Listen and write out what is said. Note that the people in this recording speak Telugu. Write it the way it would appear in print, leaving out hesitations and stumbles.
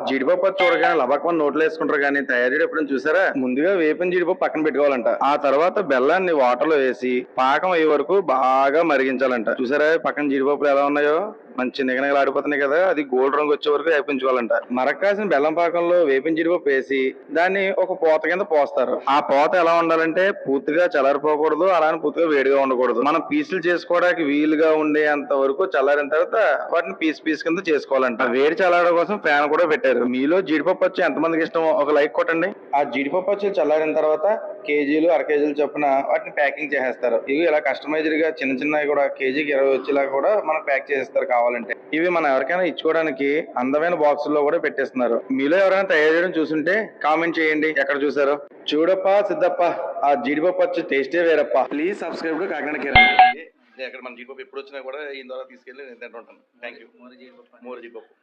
జీడిపప్పు చూడగానే లబకమని నోట్లో వేసుకుంటారు కానీ తయారీ ఎప్పుడైనా చూసారా? ముందుగా వేపిన జీడిపప్పు పక్కన పెట్టుకోవాలంట. ఆ తర్వాత బెల్లాన్ని వాటర్ లో వేసి పాకం అయ్యే వరకు బాగా మరిగించాలంట. చూసారా పక్కన జీడిపప్పులు ఎలా ఉన్నాయో? మంచి నిగనిగలాడిపోతున్నాయి కదా, అది గోల్డ్ రంగు వచ్చే వరకు వేపించుకోవాలంట. మరక్కాసిన బెల్లం పాకంలో వేపిన జీడిపప్పు వేసి దాన్ని ఒక పోత కింద పోస్తారు. ఆ పోత ఎలా ఉండాలంటే పూర్తిగా చల్లారిపోకూడదు, అలానే పూర్తిగా వేడిగా ఉండకూడదు. మనం పీసులు చేసుకోవడానికి వీలుగా ఉండేంత వరకు చల్లారిన తర్వాత వాటిని పీస్ కింద చేసుకోవాలంట. వేడి చల్లారడం కోసం ఫ్యాన్ కూడా పెట్టారు. మీలో జీడిపప్పు వచ్చి ఎంతమందికి ఇష్టమో ఒక లైక్ కొట్టండి. ఆ జీడిపప్పు వచ్చి చల్లారిన తర్వాత కేజీలు అర కేజీలు చొప్పున వాటిని ప్యాకింగ్ చేసేస్తారు. ఇవి ఇలా కస్టమైజ్డ్ గా చిన్న చిన్నవి కూడా కేజీకి 20 వచ్చేలా కూడా మనకు ప్యాక్ చేసేస్తారు కావాలంటే. ఇవి మనం ఎవరికైనా ఇచ్చుకోవడానికి అందమైన బాక్స్ లో కూడా పెట్టేస్తున్నారు. మీలో ఎవరైనా తయారు చేయడం చూసుంటే కామెంట్ చేయండి ఎక్కడ చూసారో. చూడప్ప సిద్ధప్ప, ఆ జీడిపప్పు వచ్చి టేస్టే వేరప్ప. Please subscribe to Kakinada Kiran. ఎక్కడ మన జీడిపప్పు ఎప్పుడు వచ్చినా కూడా ఈ ద్వారా తీసుకెళ్ళి నేను తింటుంటాను. Thank you. మోర్ జీడిపప్పు.